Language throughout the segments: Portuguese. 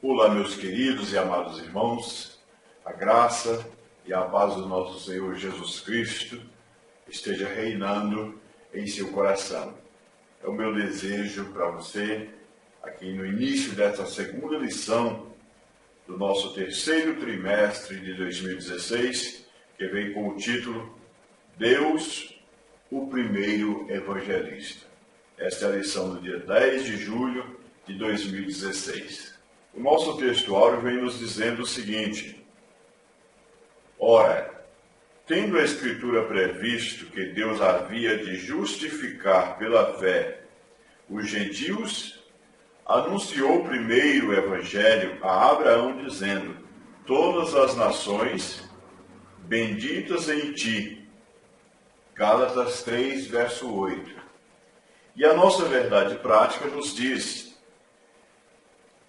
Olá, meus queridos e amados irmãos, a graça e a paz do nosso Senhor Jesus Cristo esteja reinando em seu coração. É o meu desejo para você, aqui no início dessa segunda lição do nosso terceiro trimestre de 2016, que vem com o título Deus, o primeiro evangelista. Esta é a lição do dia 10 de julho de 2016. O nosso textuário vem nos dizendo o seguinte: ora, tendo a Escritura previsto que Deus havia de justificar pela fé os gentios, anunciou primeiro o Evangelho a Abraão, dizendo: todas as nações benditas em ti. Gálatas 3, verso 8. E a nossa verdade prática nos diz: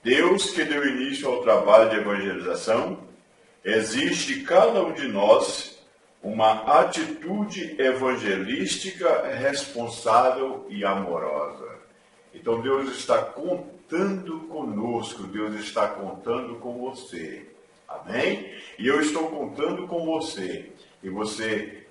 Deus que deu início ao trabalho de evangelização, exige de cada um de nós uma atitude evangelística responsável e amorosa. Então Deus está contando conosco, Deus está contando com você. Amém? E eu estou contando com você. E você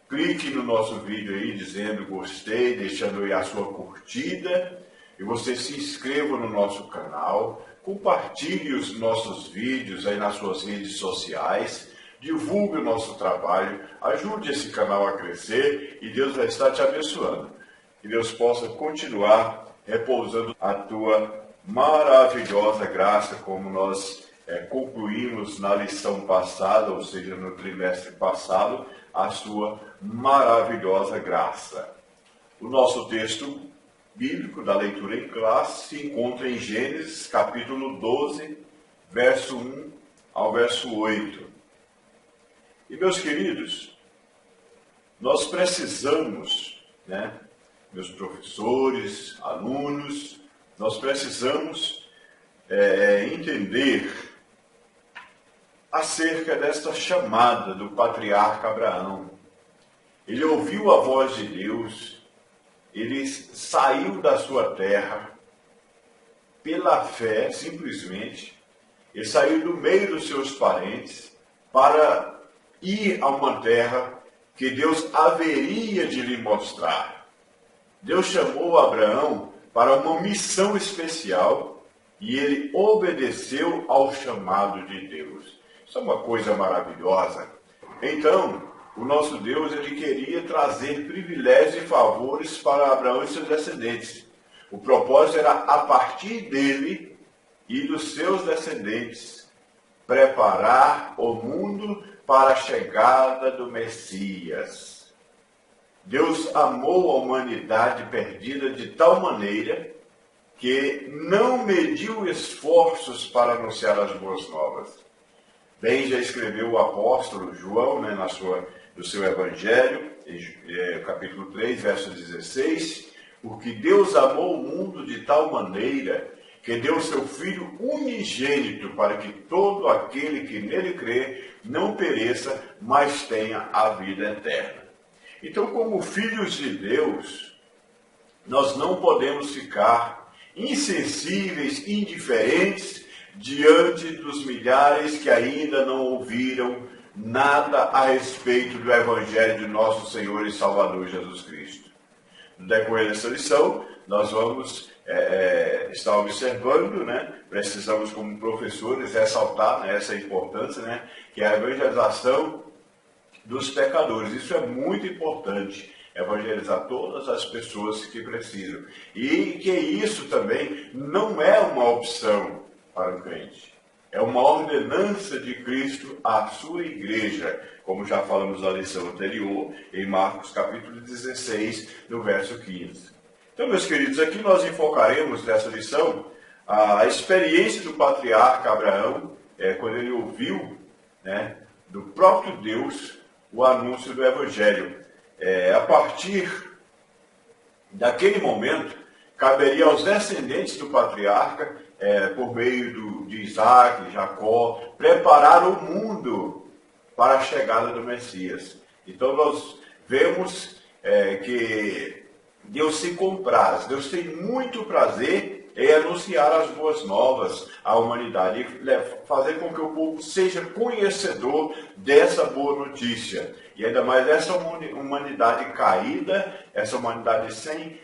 clique no nosso vídeo aí dizendo gostei, deixando aí a sua curtida. E você se inscreva no nosso canal, compartilhe os nossos vídeos aí nas suas redes sociais, divulgue o nosso trabalho, ajude esse canal a crescer e Deus vai estar te abençoando. Que Deus possa continuar repousando a tua maravilhosa graça, como nós concluímos na lição passada, ou seja, no trimestre passado, a sua maravilhosa graça. O nosso texto bíblico da leitura em classe se encontra em Gênesis, capítulo 12, verso 1 ao verso 8. E, meus queridos, nós precisamos, meus professores, alunos, nós precisamos entender acerca desta chamada do patriarca Abraão. Ele ouviu a voz de Deus. Ele saiu da sua terra pela fé, simplesmente. Ele saiu do meio dos seus parentes para ir a uma terra que Deus haveria de lhe mostrar. Deus chamou Abraão para uma missão especial e ele obedeceu ao chamado de Deus. Isso é uma coisa maravilhosa. Então, o nosso Deus, ele queria trazer privilégios e favores para Abraão e seus descendentes. O propósito era, a partir dele e dos seus descendentes, preparar o mundo para a chegada do Messias. Deus amou a humanidade perdida de tal maneira que não mediu esforços para anunciar as boas novas. Bem, já escreveu o apóstolo João, no seu Evangelho, capítulo 3, verso 16, porque Deus amou o mundo de tal maneira que deu seu Filho unigênito para que todo aquele que nele crê não pereça, mas tenha a vida eterna. Então, como filhos de Deus, nós não podemos ficar insensíveis, indiferentes, diante dos milhares que ainda não ouviram nada a respeito do Evangelho de nosso Senhor e Salvador Jesus Cristo. No decorrer dessa lição, nós vamos estar observando, precisamos como professores ressaltar essa importância, que é a evangelização dos pecadores. Isso é muito importante, evangelizar todas as pessoas que precisam. E que isso também não é uma opção para o crente. É uma ordenança de Cristo à sua igreja, como já falamos na lição anterior, em Marcos capítulo 16, no verso 15. Então, meus queridos, aqui nós enfocaremos nessa lição a experiência do patriarca Abraão, quando ele ouviu, do próprio Deus, o anúncio do Evangelho. A partir daquele momento, caberia aos descendentes do patriarca, por meio de Isaac, Jacó, preparar o mundo para a chegada do Messias. Então nós vemos que Deus se compraz, Deus tem muito prazer é anunciar as boas novas à humanidade e fazer com que o povo seja conhecedor dessa boa notícia. E ainda mais essa humanidade caída, essa humanidade sem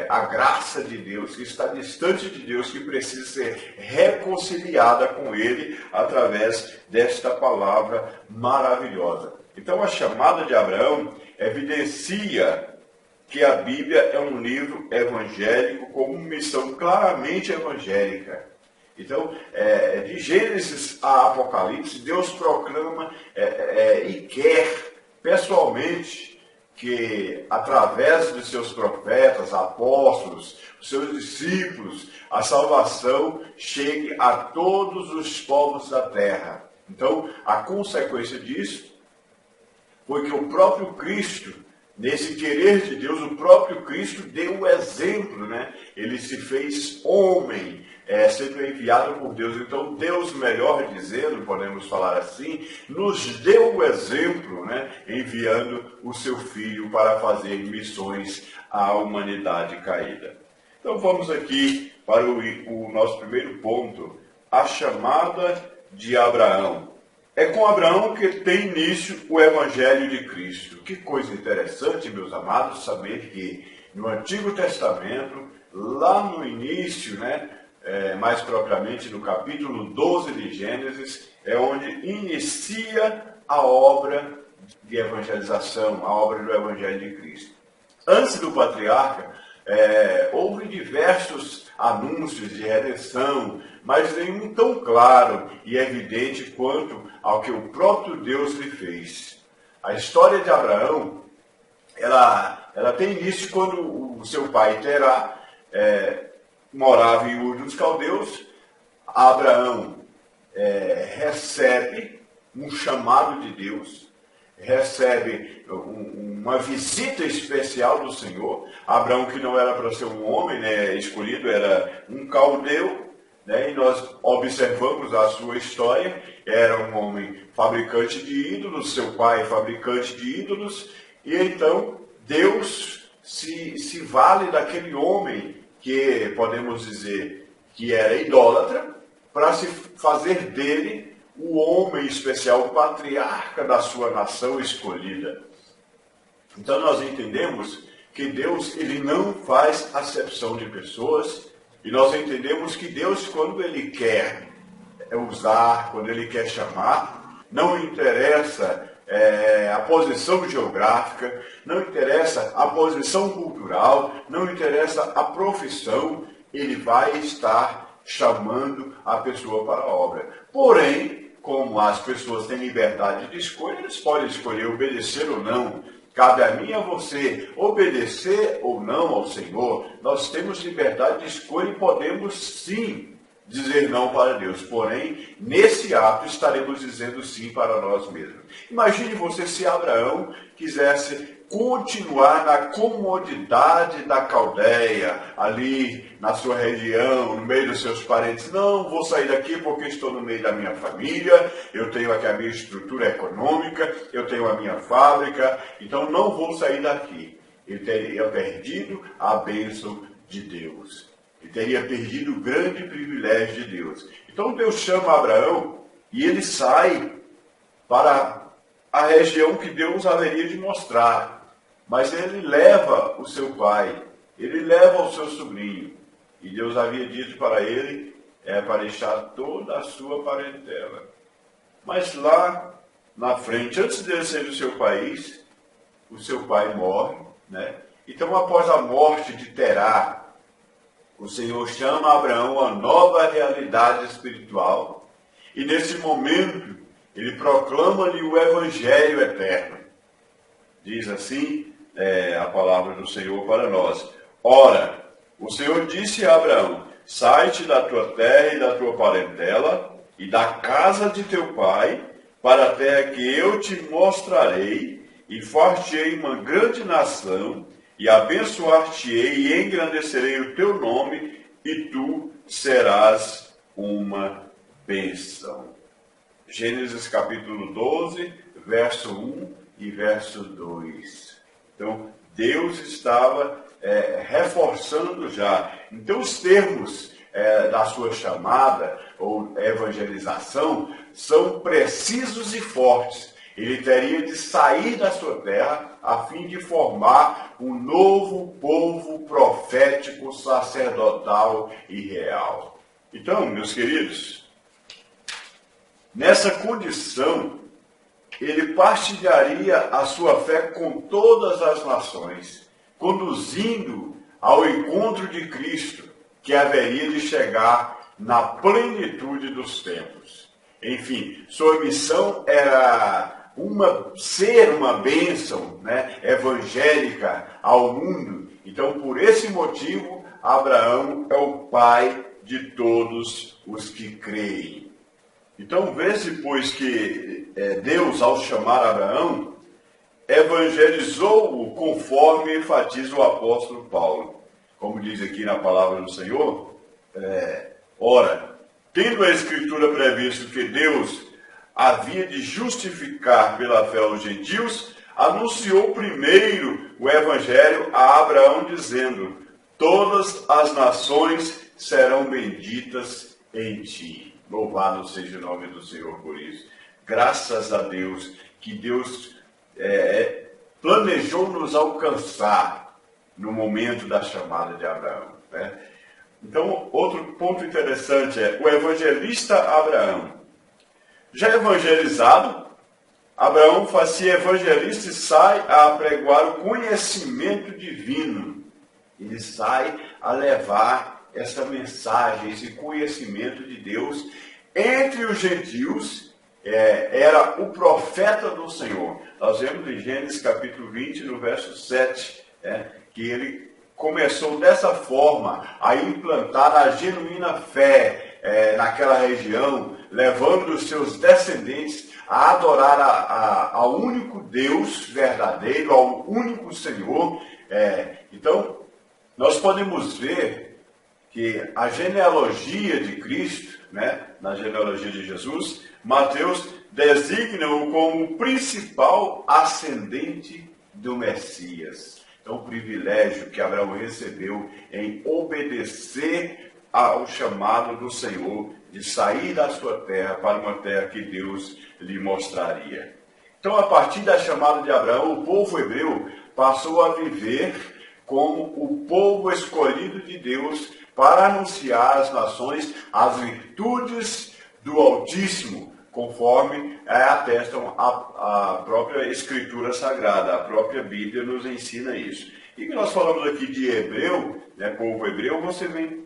a graça de Deus, que está distante de Deus, que precisa ser reconciliada com Ele através desta palavra maravilhosa. Então a chamada de Abraão evidencia que a Bíblia é um livro evangélico com uma missão claramente evangélica. Então, de Gênesis a Apocalipse, Deus proclama e quer pessoalmente que, através de seus profetas, apóstolos, seus discípulos, a salvação chegue a todos os povos da terra. Então, a consequência disso foi que o próprio Cristo, nesse querer de Deus, o próprio Cristo deu o exemplo, né? Ele se fez homem, sendo enviado por Deus. Então, Deus, melhor dizendo, podemos falar assim, nos deu o exemplo, né? Enviando o seu Filho para fazer missões à humanidade caída. Então, vamos aqui para o nosso primeiro ponto, a chamada de Abraão. É com Abraão que tem início o Evangelho de Cristo. Que coisa interessante, meus amados, saber que no Antigo Testamento, lá no início, né, mais propriamente no capítulo 12 de Gênesis, é onde inicia a obra de evangelização, a obra do Evangelho de Cristo. Antes do patriarca, houve diversos anúncios de redenção, mas nenhum tão claro e evidente quanto ao que o próprio Deus lhe fez. A história de Abraão, ela tem início quando o seu pai Terá morava em Ur dos Caldeus. Abraão recebe um chamado de Deus, recebe uma visita especial do Senhor. Abraão, que não era para ser um homem, né, escolhido, era um caldeu, né, e nós observamos a sua história. Era um homem fabricante de ídolos, seu pai fabricante de ídolos, e então Deus se vale daquele homem que podemos dizer que era idólatra, para se fazer dele o homem especial, o patriarca da sua nação escolhida. Então nós entendemos que Deus, ele não faz acepção de pessoas, e nós entendemos que Deus, quando ele quer usar, quando ele quer chamar, não interessa a posição geográfica, não interessa a posição cultural, não interessa a profissão, ele vai estar chamando a pessoa para a obra. Porém, como as pessoas têm liberdade de escolha, eles podem escolher obedecer ou não. Cabe a mim e a você obedecer ou não ao Senhor. Nós temos liberdade de escolha e podemos sim dizer não para Deus. Porém, nesse ato estaremos dizendo sim para nós mesmos. Imagine você se Abraão quisesse continuar na comodidade da Caldeia, ali na sua região, no meio dos seus parentes. Não, vou sair daqui porque estou no meio da minha família, eu tenho aqui a minha estrutura econômica, eu tenho a minha fábrica, então não vou sair daqui. Ele teria perdido a bênção de Deus. Ele teria perdido o grande privilégio de Deus. Então Deus chama Abraão e ele sai para a região que Deus haveria de mostrar. Mas ele leva o seu pai, ele leva o seu sobrinho. E Deus havia dito para ele para deixar toda a sua parentela. Mas lá na frente, antes dele sair do seu país, o seu pai morre, né? Então, após a morte de Terá, o Senhor chama Abraão a nova realidade espiritual. E nesse momento, ele proclama-lhe o Evangelho eterno. Diz assim a palavra do Senhor para nós. Ora, o Senhor disse a Abraão, sai-te da tua terra e da tua parentela e da casa de teu pai, para a terra que eu te mostrarei, e far-te-ei uma grande nação, e abençoar-te-ei e engrandecerei o teu nome, e tu serás uma bênção. Gênesis capítulo 12, verso 1 e verso 2. Então, Deus estava reforçando já. Então, os termos da sua chamada ou evangelização são precisos e fortes. Ele teria de sair da sua terra a fim de formar um novo povo profético, sacerdotal e real. Então, meus queridos, nessa condição, ele partilharia a sua fé com todas as nações, conduzindo ao encontro de Cristo, que haveria de chegar na plenitude dos tempos. Enfim, sua missão era ser uma bênção, né, evangélica ao mundo. Então, por esse motivo, Abraão é o pai de todos os que creem. Então, vê-se, pois, que Deus, ao chamar Abraão, evangelizou-o conforme enfatiza o apóstolo Paulo. Como diz aqui na palavra do Senhor, ora, tendo a Escritura previsto que Deus havia de justificar pela fé os gentios, anunciou primeiro o evangelho a Abraão, dizendo: todas as nações serão benditas em ti. Louvado seja o nome do Senhor por isso. Graças a Deus, que Deus planejou nos alcançar no momento da chamada de Abraão, né? Então, outro ponto interessante o evangelista Abraão. Já evangelizado, Abraão faz-se evangelista e sai a pregoar o conhecimento divino. Ele sai a levar essa mensagem, esse conhecimento de Deus entre os gentios. Era o profeta do Senhor. Nós vemos em Gênesis capítulo 20, no verso 7, que ele começou dessa forma a implantar a genuína fé naquela região, levando os seus descendentes a adorar ao único Deus verdadeiro, ao único Senhor. Então, nós podemos ver que a genealogia de Cristo, né, na genealogia de Jesus, Mateus designa-o como o principal ascendente do Messias. Então, o privilégio que Abraão recebeu em obedecer ao chamado do Senhor de sair da sua terra para uma terra que Deus lhe mostraria. Então, a partir da chamada de Abraão, o povo hebreu passou a viver como o povo escolhido de Deus para anunciar às nações as virtudes do Altíssimo, conforme atestam a própria Escritura Sagrada. A própria Bíblia nos ensina isso. E que nós falamos aqui de hebreu, né, povo hebreu, você vem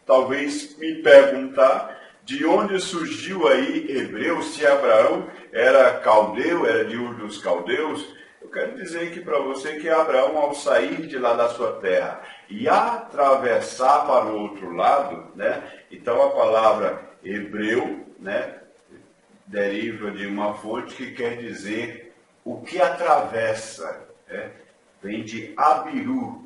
talvez me perguntar de onde surgiu aí hebreu, se Abraão era caldeu, era de Ur dos Caldeus. Eu quero dizer aqui para você que Abraão, ao sair de lá da sua terra e atravessar para o outro lado, né, então a palavra hebreu, né, deriva de uma fonte que quer dizer o que atravessa, vem de Abiru,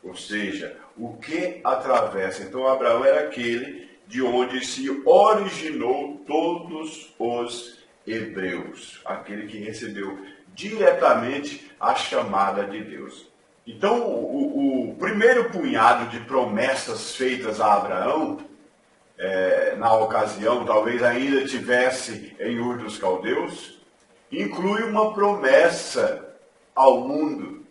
ou seja, o que atravessa. Então Abraão era aquele de onde se originou todos os hebreus, aquele que recebeu diretamente a chamada de Deus. Então o primeiro punhado de promessas feitas a Abraão, na ocasião, talvez ainda tivesse em Ur dos Caldeus, inclui uma promessa ao mundo.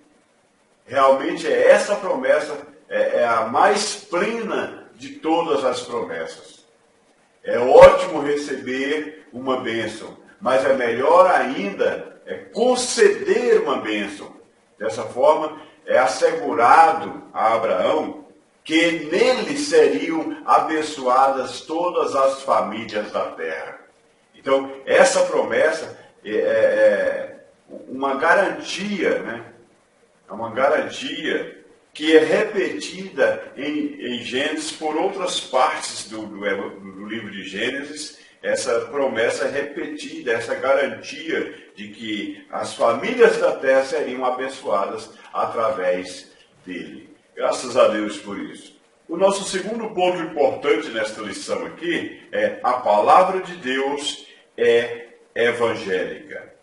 Realmente essa promessa é a mais plena de todas as promessas. É ótimo receber uma bênção, mas é melhor ainda conceder uma bênção. Dessa forma, é assegurado a Abraão que nele seriam abençoadas todas as famílias da terra. Então, essa promessa é uma garantia, né? É uma garantia que é repetida em Gênesis por outras partes do livro de Gênesis. Essa promessa é repetida, essa garantia de que as famílias da terra seriam abençoadas através dele. Graças a Deus por isso. O nosso segundo ponto importante nesta lição aqui é a palavra de Deus é evangélica.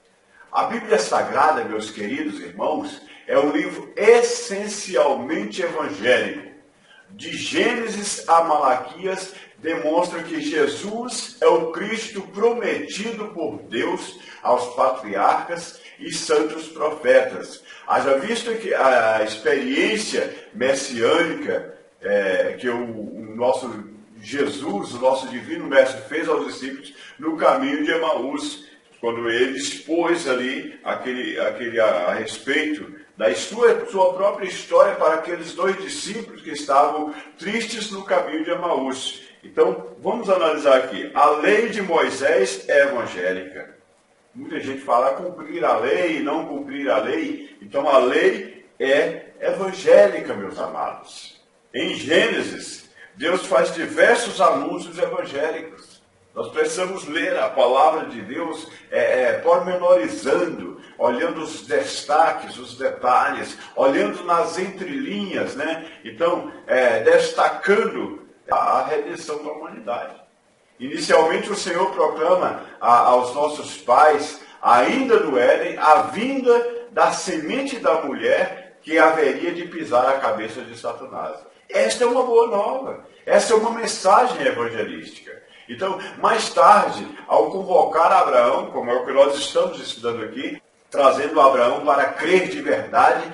A Bíblia Sagrada, meus queridos irmãos, é um livro essencialmente evangélico. De Gênesis a Malaquias, demonstra que Jesus é o Cristo prometido por Deus aos patriarcas e santos profetas. Haja visto que a experiência messiânica que o nosso Jesus, o nosso divino mestre, fez aos discípulos no caminho de Emaús, quando ele expôs ali a respeito da sua própria história para aqueles 2 discípulos que estavam tristes no caminho de Emaús. Então, vamos analisar aqui. A lei de Moisés é evangélica. Muita gente fala cumprir a lei e não cumprir a lei. Então, a lei é evangélica, meus amados. Em Gênesis, Deus faz diversos anúncios evangélicos. Nós precisamos ler a palavra de Deus pormenorizando, olhando os destaques, os detalhes, olhando nas entrelinhas, né? Então, destacando a redenção da humanidade. Inicialmente, o Senhor proclama aos nossos pais, ainda do Éden, a vinda da semente da mulher que haveria de pisar a cabeça de Satanás. Esta é uma boa nova. Esta é uma mensagem evangelística. Então, mais tarde, ao convocar Abraão, como é o que nós estamos estudando aqui, trazendo Abraão para crer de verdade,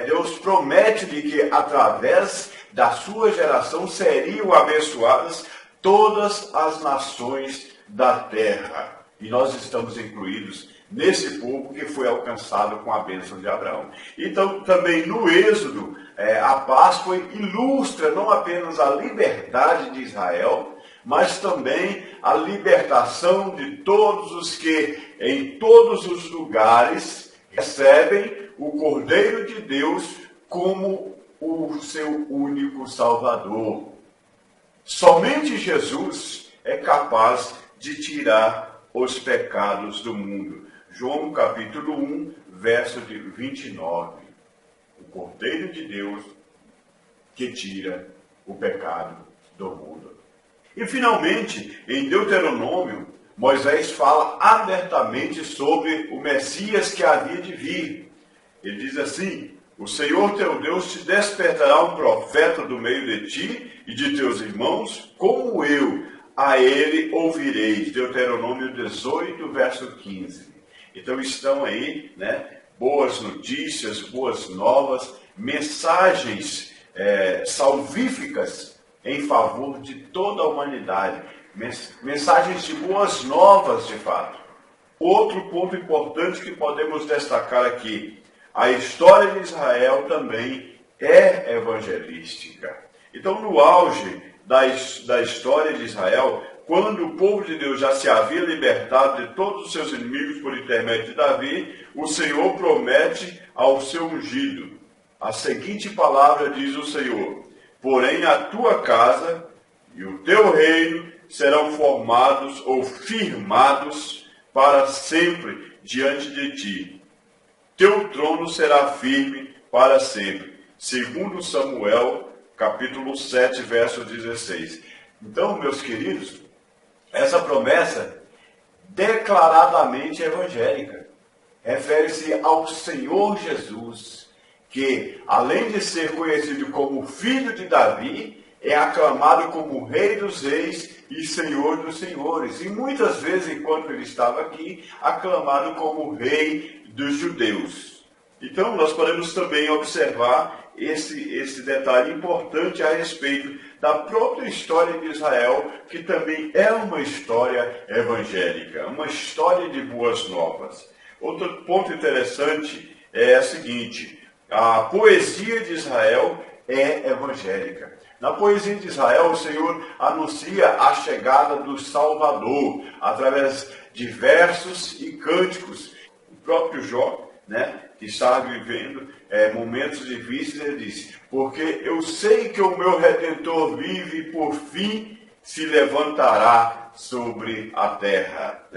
Deus promete-lhe que através da sua geração seriam abençoadas todas as nações da terra. E nós estamos incluídos nesse povo que foi alcançado com a bênção de Abraão. Então, também no Êxodo, a Páscoa ilustra não apenas a liberdade de Israel, mas também a libertação de todos os que, em todos os lugares, recebem o Cordeiro de Deus como o seu único Salvador. Somente Jesus é capaz de tirar os pecados do mundo. João capítulo 1, verso de 29. O Cordeiro de Deus que tira o pecado do mundo. E finalmente, em Deuteronômio, Moisés fala abertamente sobre o Messias que havia de vir. Ele diz assim: o Senhor teu Deus te despertará um profeta do meio de ti e de teus irmãos, como eu, a ele ouvireis. Deuteronômio 18, verso 15. Então estão aí, boas notícias, boas novas, mensagens salvíficas em favor de toda a humanidade. Mensagens de boas novas, de fato. Outro ponto importante que podemos destacar aqui: a história de Israel também é evangelística. Então, no auge da história de Israel, quando o povo de Deus já se havia libertado de todos os seus inimigos por intermédio de Davi, o Senhor promete ao seu ungido. A seguinte palavra diz o Senhor: porém a tua casa e o teu reino serão formados ou firmados para sempre diante de ti. Teu trono será firme para sempre. Segundo Samuel, capítulo 7, verso 16. Então, meus queridos, essa promessa declaradamente evangélica refere-se ao Senhor Jesus, que, além de ser conhecido como filho de Davi, é aclamado como Rei dos Reis e Senhor dos Senhores. E muitas vezes, enquanto ele estava aqui, aclamado como Rei dos Judeus. Então, nós podemos também observar esse detalhe importante a respeito da própria história de Israel, que também é uma história evangélica, uma história de boas novas. Outro ponto interessante é o seguinte: a poesia de Israel é evangélica. Na poesia de Israel, o Senhor anuncia a chegada do Salvador através de versos e cânticos. O próprio Jó, que estava vivendo momentos difíceis, ele disse: porque eu sei que o meu Redentor vive e por fim se levantará sobre a terra.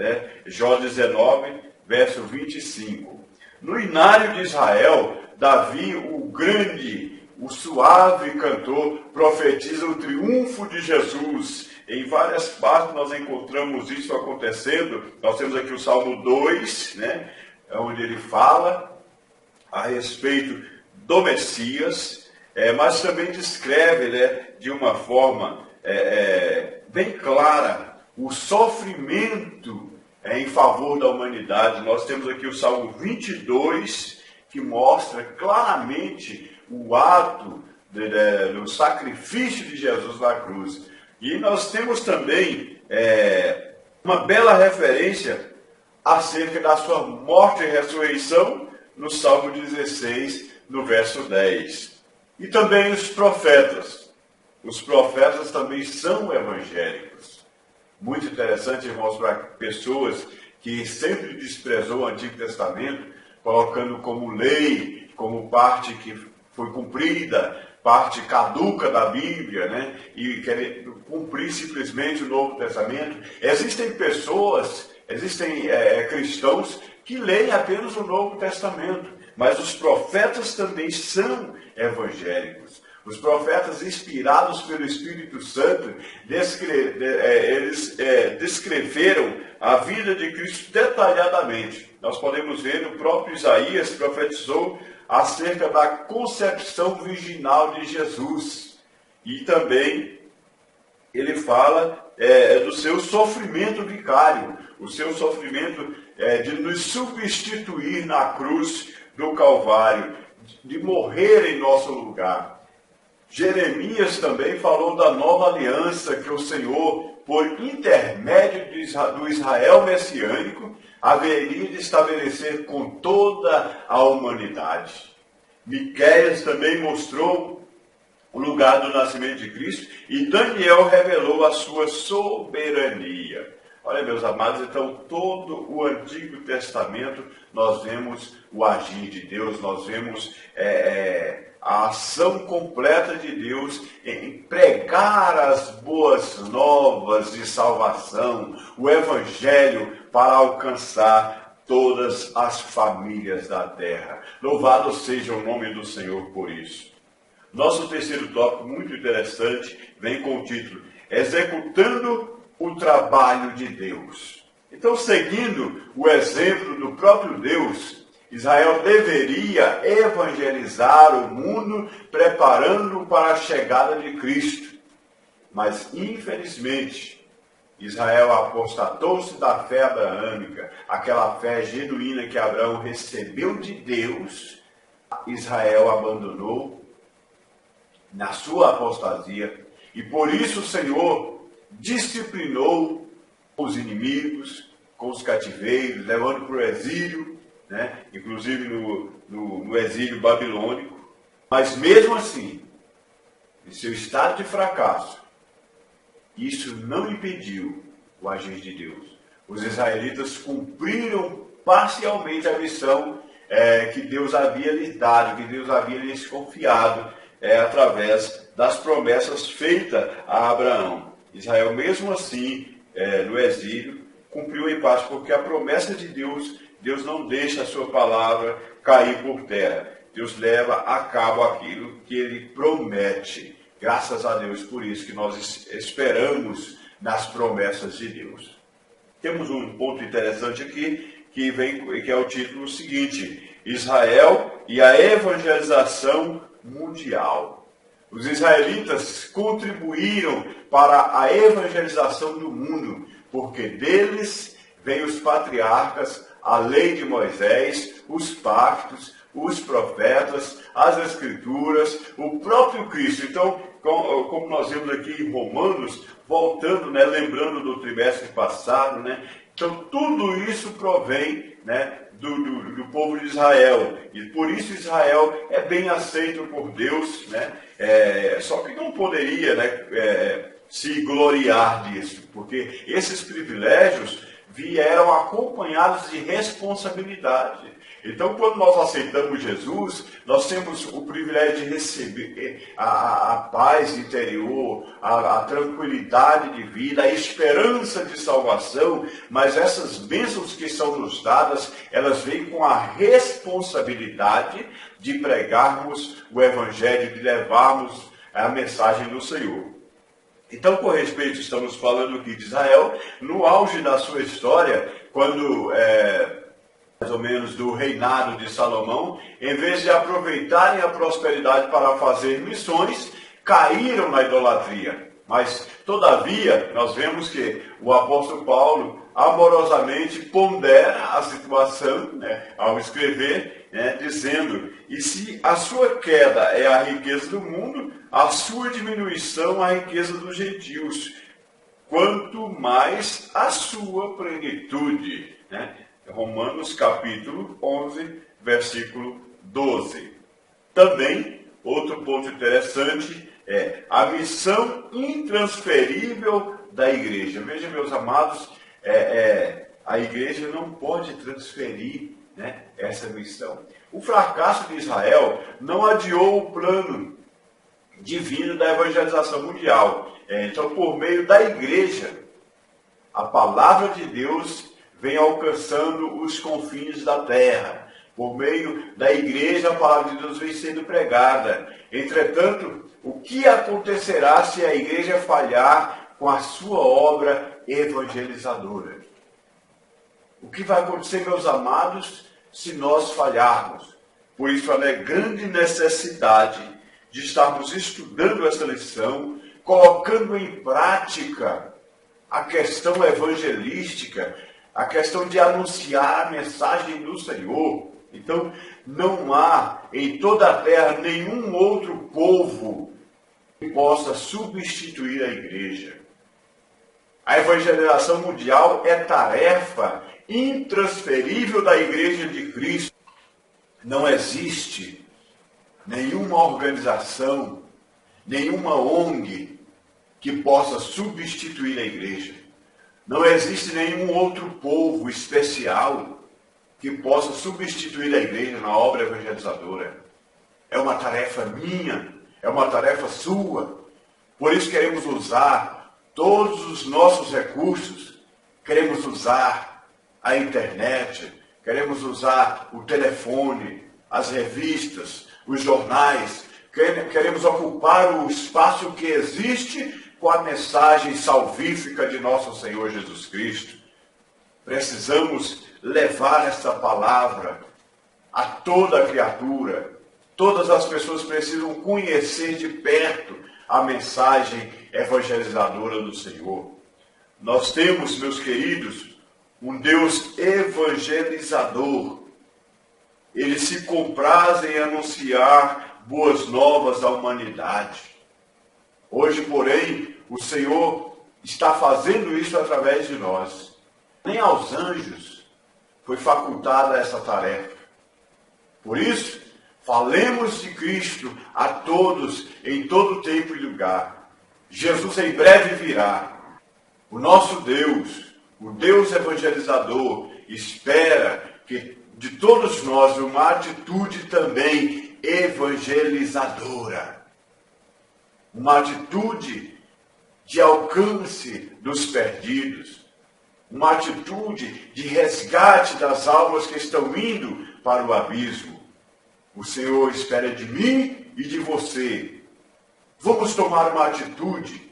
Jó 19, verso 25. No inário de Israel, Davi, o grande, o suave cantor, profetiza o triunfo de Jesus. Em várias partes nós encontramos isso acontecendo. Nós temos aqui o Salmo 2, onde ele fala a respeito do Messias, mas também descreve, né, de uma forma bem clara o sofrimento em favor da humanidade. Nós temos aqui o Salmo 22, que mostra claramente o ato do sacrifício de Jesus na cruz. E nós temos também uma bela referência acerca da sua morte e ressurreição no Salmo 16, no verso 10. E também os profetas. Os profetas também são evangélicos. Muito interessante, irmãos, para pessoas que sempre desprezou o Antigo Testamento, colocando como lei, como parte que foi cumprida, parte caduca da Bíblia, né? E querer cumprir simplesmente o Novo Testamento. Existem pessoas, existem cristãos que leem apenas o Novo Testamento, mas os profetas também são evangélicos. Os profetas, inspirados pelo Espírito Santo, eles descreveram a vida de Cristo detalhadamente. Nós podemos ver, o próprio Isaías profetizou acerca da concepção virginal de Jesus. E também ele fala do seu sofrimento vicário, o seu sofrimento de nos substituir na cruz do Calvário, de morrer em nosso lugar. Jeremias também falou da nova aliança que o Senhor, por intermédio do Israel messiânico, haveria de estabelecer com toda a humanidade. Miqueias também mostrou o lugar do nascimento de Cristo e Daniel revelou a sua soberania. Olha, meus amados, então todo o Antigo Testamento nós vemos o agir de Deus, nós vemos a ação completa de Deus em pregar as boas novas de salvação, o Evangelho para alcançar todas as famílias da terra. Louvado seja o nome do Senhor por isso. Nosso terceiro tópico, muito interessante, vem com o título Executando o Trabalho de Deus. Então, seguindo o exemplo do próprio Deus, Israel deveria evangelizar o mundo, preparando-o para a chegada de Cristo. Mas, infelizmente, Israel apostatou-se da fé abraâmica, aquela fé genuína que Abraão recebeu de Deus. Israel abandonou na sua apostasia, e por isso o Senhor disciplinou os inimigos com os cativeiros, levando para o exílio, né? Inclusive no exílio babilônico. Mas mesmo assim, em seu estado de fracasso, isso não impediu o agir de Deus. Os israelitas cumpriram parcialmente a missão que Deus havia lhes dado, que Deus havia lhes confiado através das promessas feitas a Abraão. Israel, mesmo assim, no exílio, cumpriu em parte, porque a promessa de Deus, Deus não deixa a sua palavra cair por terra. Deus leva a cabo aquilo que Ele promete. Graças a Deus por isso que nós esperamos nas promessas de Deus. Temos um ponto interessante aqui, que é o título seguinte: Israel e a evangelização mundial. Os israelitas contribuíram para a evangelização do mundo, porque deles vêm os patriarcas, a lei de Moisés, os pactos, os profetas, as escrituras, o próprio Cristo. Então, como nós vemos aqui em Romanos, voltando, né, lembrando do trimestre passado, né, então tudo isso provém, né, do povo de Israel, e por isso Israel é bem aceito por Deus, né, só que não poderia, né, se gloriar disso, porque esses privilégios vieram acompanhados de responsabilidade. Então, quando nós aceitamos Jesus, nós temos o privilégio de receber a paz interior, a tranquilidade de vida, a esperança de salvação, mas essas bênçãos que são nos dadas, elas vêm com a responsabilidade de pregarmos o Evangelho, de levarmos a mensagem do Senhor. Então, com respeito, estamos falando aqui de Israel, no auge da sua história, quando mais ou menos do reinado de Salomão, em vez de aproveitarem a prosperidade para fazer missões, caíram na idolatria. Mas, todavia, nós vemos que o apóstolo Paulo amorosamente pondera a situação, ao escrever, dizendo: e se a sua queda é a riqueza do mundo, a sua diminuição a riqueza dos gentios, quanto mais a sua plenitude. Romanos capítulo 11, versículo 12. Também, outro ponto interessante é a missão intransferível da igreja. Veja, meus amados, a igreja não pode transferir essa missão. O fracasso de Israel não adiou o plano divino da evangelização mundial. Então, por meio da igreja, a palavra de Deus vem alcançando os confins da terra. Por meio da igreja, a palavra de Deus vem sendo pregada. Entretanto, o que acontecerá se a igreja falhar com a sua obra evangelizadora? O que vai acontecer, meus amados, se nós falharmos? Por isso, ela é grande necessidade de estarmos estudando essa lição, colocando em prática a questão evangelística, a questão de anunciar a mensagem do Senhor. Então, não há em toda a terra nenhum outro povo que possa substituir a igreja. A evangelização mundial é tarefa intransferível da igreja de Cristo. Não existe nenhuma organização, nenhuma ONG que possa substituir a igreja. Não existe nenhum outro povo especial que possa substituir a igreja na obra evangelizadora. É uma tarefa minha, é uma tarefa sua. Por isso queremos usar todos os nossos recursos. Queremos usar a internet, queremos usar o telefone, as revistas, os jornais. Queremos ocupar o espaço que existe com a mensagem salvífica de nosso Senhor Jesus Cristo. Precisamos levar essa palavra a toda a criatura. Todas as pessoas precisam conhecer de perto a mensagem evangelizadora do Senhor. Nós temos, meus queridos, um Deus evangelizador. Ele se compraz em anunciar boas novas à humanidade. Hoje, porém, o Senhor está fazendo isso através de nós. Nem aos anjos foi facultada essa tarefa. Por isso, falemos de Cristo a todos, em todo tempo e lugar. Jesus em breve virá. O nosso Deus, o Deus evangelizador, espera que de todos nós uma atitude também evangelizadora. Uma atitude de alcance dos perdidos. Uma atitude de resgate das almas que estão indo para o abismo. O Senhor espera de mim e de você. Vamos tomar uma atitude,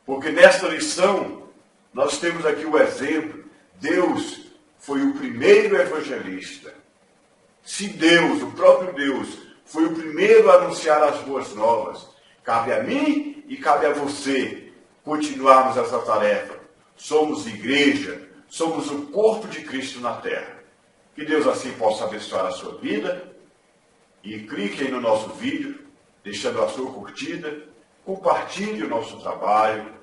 porque nesta lição nós temos aqui o exemplo. Deus foi o primeiro evangelista. Se Deus, o próprio Deus, foi o primeiro a anunciar as boas novas, cabe a mim e cabe a você continuarmos essa tarefa. Somos igreja, somos o corpo de Cristo na terra. Que Deus assim possa abençoar a sua vida. E clique aí no nosso vídeo, deixando a sua curtida, compartilhe o nosso trabalho,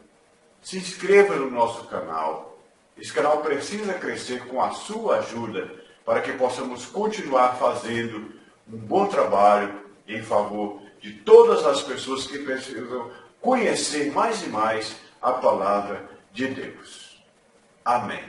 se inscreva no nosso canal. Esse canal precisa crescer com a sua ajuda para que possamos continuar fazendo um bom trabalho em favor de todas as pessoas que precisam conhecer mais e mais a palavra de Deus. Amém.